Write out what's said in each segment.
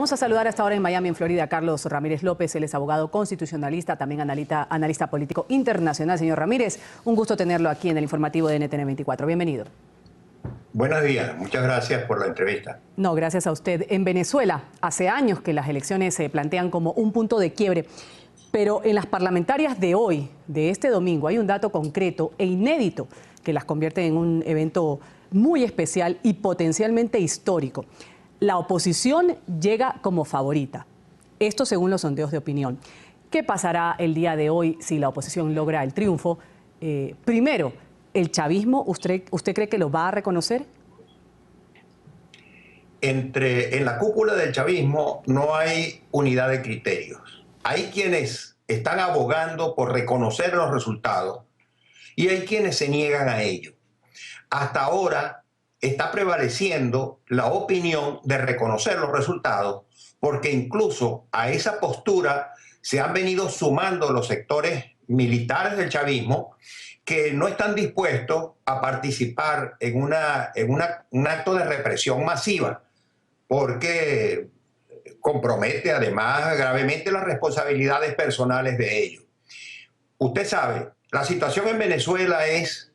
Vamos a saludar hasta ahora en Miami, en Florida, a Carlos Ramírez López. Él es abogado constitucionalista, también analista político internacional. Señor Ramírez, un gusto tenerlo aquí en el informativo de NTN 24. Bienvenido. Buenos días, muchas gracias por la entrevista. No, gracias a usted. En Venezuela, hace años que las elecciones se plantean como un punto de quiebre, pero en las parlamentarias de hoy, de este domingo, hay un dato concreto e inédito que las convierte en un evento muy especial y potencialmente histórico. La oposición llega como favorita. Esto según los sondeos de opinión. ¿Qué pasará el día de hoy si la oposición logra el triunfo? Primero, ¿el chavismo usted cree que lo va a reconocer? En la cúpula del chavismo no hay unidad de criterios. Hay quienes están abogando por reconocer los resultados y hay quienes se niegan a ello. Hasta ahora está prevaleciendo la opinión de reconocer los resultados, porque incluso a esa postura se han venido sumando los sectores militares del chavismo que no están dispuestos a participar en un acto de represión masiva, porque compromete además gravemente las responsabilidades personales de ellos. Usted sabe, la situación en Venezuela es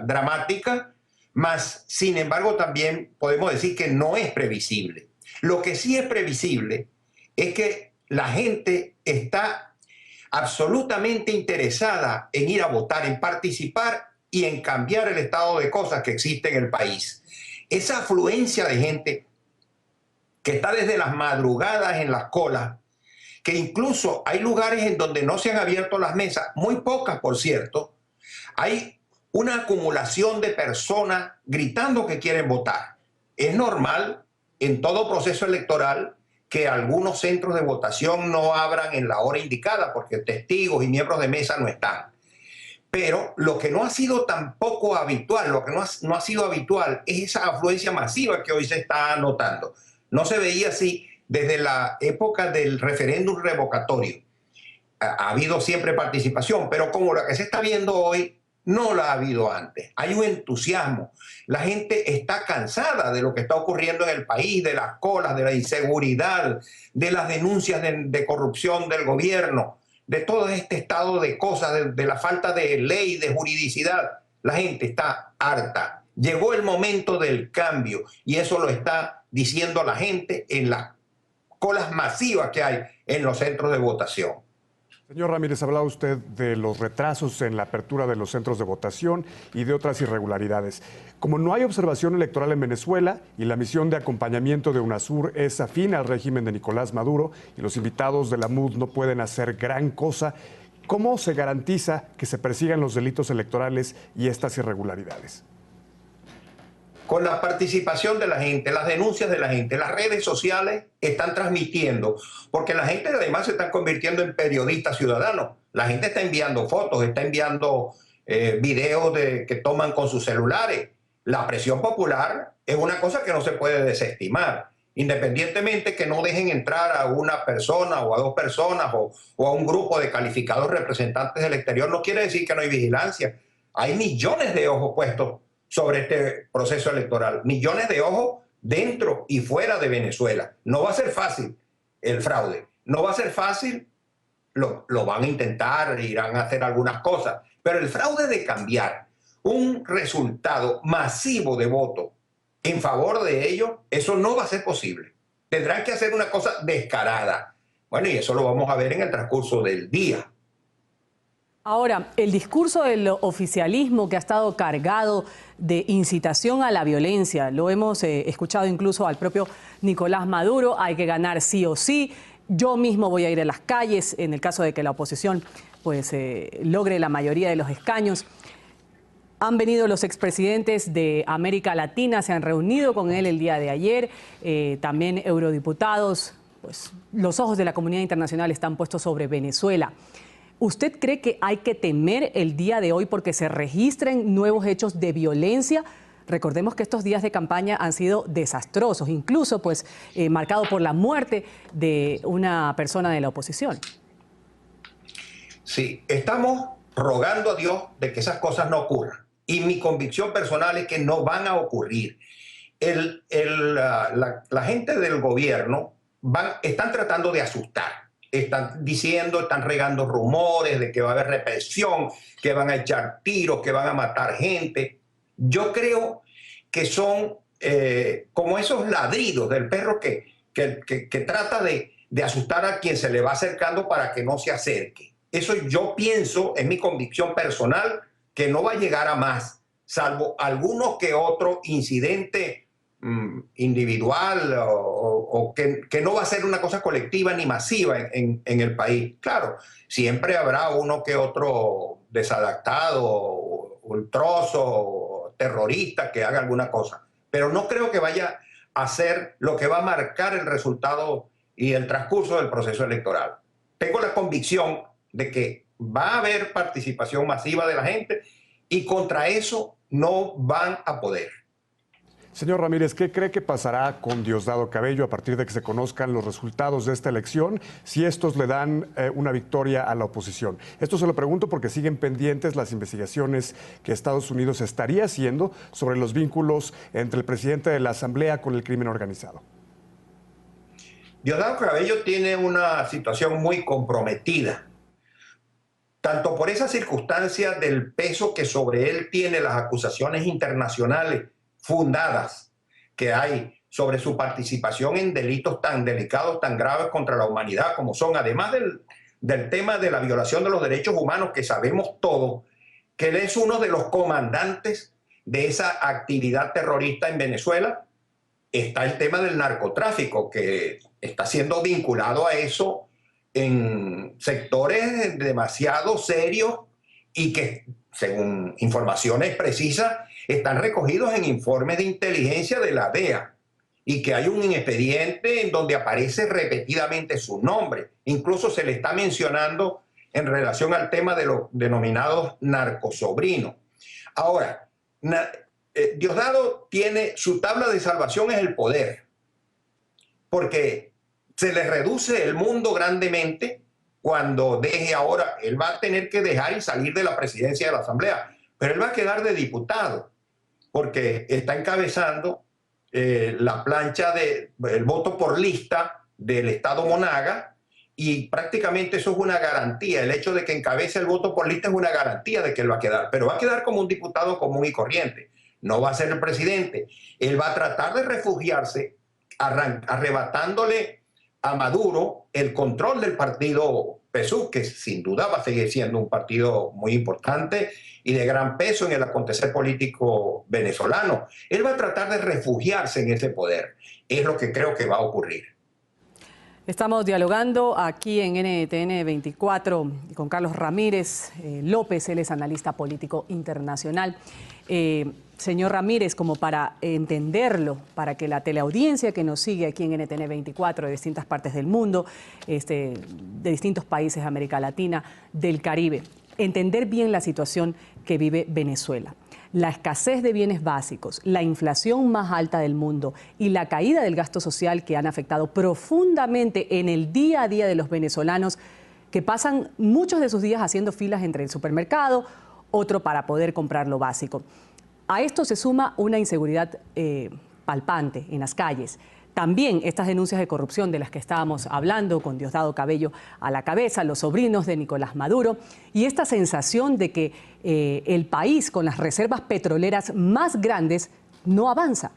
dramática, mas, sin embargo, también podemos decir que no es previsible. Lo que sí es previsible es que la gente está absolutamente interesada en ir a votar, en participar y en cambiar el estado de cosas que existe en el país. Esa afluencia de gente que está desde las madrugadas en las colas, que incluso hay lugares en donde no se han abierto las mesas, muy pocas por cierto, hay una acumulación de personas gritando que quieren votar. Es normal en todo proceso electoral que algunos centros de votación no abran en la hora indicada porque testigos y miembros de mesa no están. Pero lo que no ha sido tampoco habitual, lo que no ha sido habitual es esa afluencia masiva que hoy se está notando. No se veía así desde la época del referéndum revocatorio. Ha habido siempre participación, pero como la que se está viendo hoy, no la ha habido antes. Hay un entusiasmo. La gente está cansada de lo que está ocurriendo en el país, de las colas, de la inseguridad, de las denuncias de corrupción del gobierno, de todo este estado de cosas, de la falta de ley, de juridicidad. La gente está harta. Llegó el momento del cambio y eso lo está diciendo la gente en las colas masivas que hay en los centros de votación. Señor Ramírez, hablaba usted de los retrasos en la apertura de los centros de votación y de otras irregularidades. Como no hay observación electoral en Venezuela y la misión de acompañamiento de UNASUR es afín al régimen de Nicolás Maduro y los invitados de la MUD no pueden hacer gran cosa, ¿cómo se garantiza que se persigan los delitos electorales y estas irregularidades? Con la participación de la gente, las denuncias de la gente, las redes sociales están transmitiendo, porque la gente además se está convirtiendo en periodistas ciudadanos. La gente está enviando fotos, está enviando videos que toman con sus celulares. La presión popular es una cosa que no se puede desestimar, independientemente que no dejen entrar a una persona o a dos personas o a un grupo de calificados representantes del exterior. No quiere decir que no hay vigilancia. Hay millones de ojos puestos sobre este proceso electoral, millones de ojos dentro y fuera de Venezuela. No va a ser fácil el fraude, no va a ser fácil, lo van a intentar, irán a hacer algunas cosas, pero el fraude de cambiar un resultado masivo de voto en favor de ellos, eso no va a ser posible. Tendrán que hacer una cosa descarada. Bueno, y eso lo vamos a ver en el transcurso del día. Ahora, el discurso del oficialismo que ha estado cargado de incitación a la violencia, lo hemos escuchado incluso al propio Nicolás Maduro, hay que ganar sí o sí, yo mismo voy a ir a las calles en el caso de que la oposición pues, logre la mayoría de los escaños. Han venido los expresidentes de América Latina, se han reunido con él el día de ayer, también eurodiputados, pues los ojos de la comunidad internacional están puestos sobre Venezuela. ¿Usted cree que hay que temer el día de hoy porque se registren nuevos hechos de violencia? Recordemos que estos días de campaña han sido desastrosos, incluso pues marcado por la muerte de una persona de la oposición. Sí, estamos rogando a Dios de que esas cosas no ocurran. Y mi convicción personal es que no van a ocurrir. la gente del gobierno están tratando de asustar. Están diciendo, están regando rumores de que va a haber represión, que van a echar tiros, que van a matar gente. Yo creo que son como esos ladridos del perro que trata de asustar a quien se le va acercando para que no se acerque. Eso yo pienso, es mi convicción personal, que no va a llegar a más, salvo alguno que otro incidente individual o que no va a ser una cosa colectiva ni masiva en el país. Claro, siempre habrá uno que otro desadaptado, ultroso, terrorista que haga alguna cosa, pero no creo que vaya a ser lo que va a marcar el resultado y el transcurso del proceso electoral. Tengo la convicción de que va a haber participación masiva de la gente y contra eso no van a poder. Señor Ramírez, ¿qué cree que pasará con Diosdado Cabello a partir de que se conozcan los resultados de esta elección, si estos le dan una victoria a la oposición? Esto se lo pregunto porque siguen pendientes las investigaciones que Estados Unidos estaría haciendo sobre los vínculos entre el presidente de la Asamblea con el crimen organizado. Diosdado Cabello tiene una situación muy comprometida, tanto por esa circunstancia del peso que sobre él tiene las acusaciones internacionales fundadas que hay sobre su participación en delitos tan delicados, tan graves contra la humanidad como son, además del tema de la violación de los derechos humanos, que sabemos todos, que él es uno de los comandantes de esa actividad terrorista en Venezuela. Está el tema del narcotráfico, que está siendo vinculado a eso en sectores demasiado serios y que, según informaciones precisas, están recogidos en informes de inteligencia de la DEA y que hay un expediente en donde aparece repetidamente su nombre. Incluso se le está mencionando en relación al tema de los denominados narcosobrinos. Ahora, Diosdado tiene su tabla de salvación es el poder, porque se le reduce el mundo grandemente cuando deje ahora. Él va a tener que dejar y salir de la presidencia de la Asamblea, pero él va a quedar de diputado, porque está encabezando la plancha del voto por lista del Estado Monaga, y prácticamente eso es una garantía. El hecho de que encabece el voto por lista es una garantía de que él va a quedar, pero va a quedar como un diputado común y corriente. No va a ser el presidente. Él va a tratar de refugiarse, arrebatándole a Maduro el control del partido PSUV, que sin duda va a seguir siendo un partido muy importante y de gran peso en el acontecer político venezolano. Él va a tratar de refugiarse en ese poder. Es lo que creo que va a ocurrir. Estamos dialogando aquí en NTN 24 con Carlos Ramírez López, él es analista político internacional. Señor Ramírez, como para entenderlo, para que la teleaudiencia que nos sigue aquí en NTN 24 de distintas partes del mundo, de distintos países de América Latina, del Caribe, entender bien la situación que vive Venezuela. La escasez de bienes básicos, la inflación más alta del mundo y la caída del gasto social que han afectado profundamente en el día a día de los venezolanos, que pasan muchos de sus días haciendo filas entre el supermercado, otro para poder comprar lo básico. A esto se suma una inseguridad palpante en las calles. También estas denuncias de corrupción de las que estábamos hablando, con Diosdado Cabello a la cabeza, los sobrinos de Nicolás Maduro, y esta sensación de que el país con las reservas petroleras más grandes no avanza.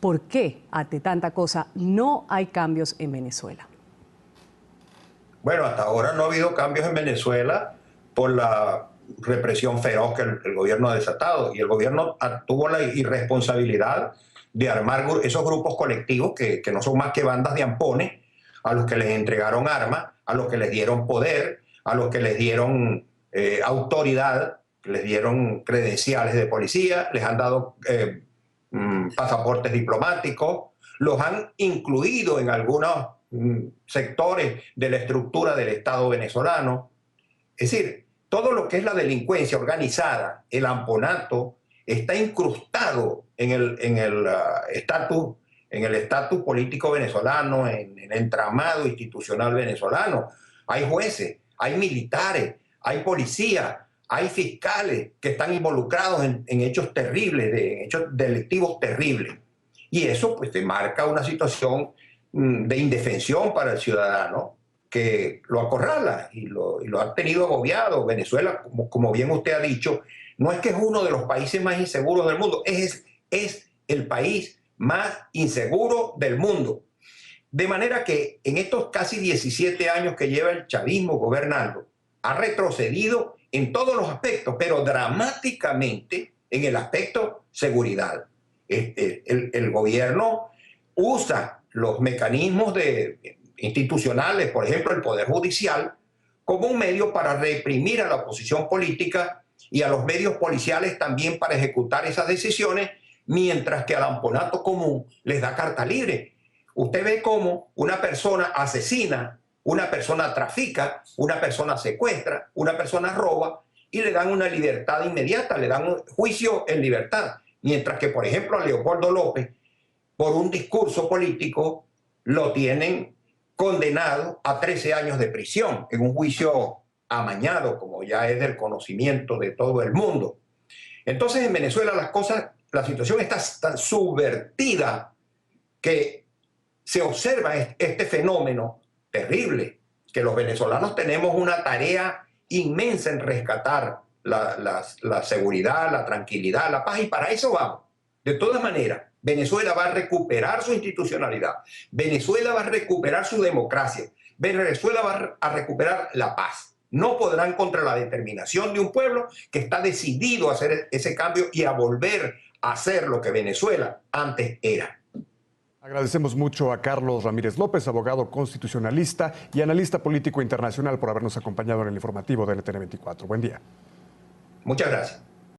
¿Por qué, ante tanta cosa, no hay cambios en Venezuela? Bueno, hasta ahora no ha habido cambios en Venezuela por la represión feroz que el gobierno ha desatado, y el gobierno tuvo la irresponsabilidad de armar esos grupos colectivos que no son más que bandas de ampones, a los que les entregaron armas, a los que les dieron poder, a los que les dieron autoridad, les dieron credenciales de policía, les han dado pasaportes diplomáticos, los han incluido en algunos sectores de la estructura del Estado venezolano. Es decir, todo lo que es la delincuencia organizada, el amponato, está incrustado en el estatus político venezolano, en el entramado institucional venezolano. Hay jueces, hay militares, hay policías, hay fiscales que están involucrados en hechos terribles, en hechos delictivos terribles. Y eso pues te marca una situación de indefensión para el ciudadano que lo acorrala y lo ha tenido agobiado. Venezuela, como bien usted ha dicho, no es que es uno de los países más inseguros del mundo, es el país más inseguro del mundo. De manera que en estos casi 17 años que lleva el chavismo gobernando, ha retrocedido en todos los aspectos, pero dramáticamente en el aspecto seguridad. El gobierno usa los mecanismos institucionales, por ejemplo, el Poder Judicial, como un medio para reprimir a la oposición política y a los medios policiales también para ejecutar esas decisiones, mientras que al amponato común les da carta libre. Usted ve cómo una persona asesina, una persona trafica, una persona secuestra, una persona roba y le dan una libertad inmediata, le dan un juicio en libertad. Mientras que, por ejemplo, a Leopoldo López, por un discurso político, lo tienen condenado a 13 años de prisión en un juicio amañado, como ya es del conocimiento de todo el mundo. Entonces, en Venezuela la situación está tan subvertida que se observa este fenómeno terrible, que los venezolanos tenemos una tarea inmensa en rescatar la seguridad, la tranquilidad, la paz, y para eso vamos. De todas maneras, Venezuela va a recuperar su institucionalidad, Venezuela va a recuperar su democracia, Venezuela va a recuperar la paz. No podrán contra la determinación de un pueblo que está decidido a hacer ese cambio y a volver a ser lo que Venezuela antes era. Agradecemos mucho a Carlos Ramírez López, abogado constitucionalista y analista político internacional, por habernos acompañado en el informativo de NTN 24. Buen día. Muchas gracias.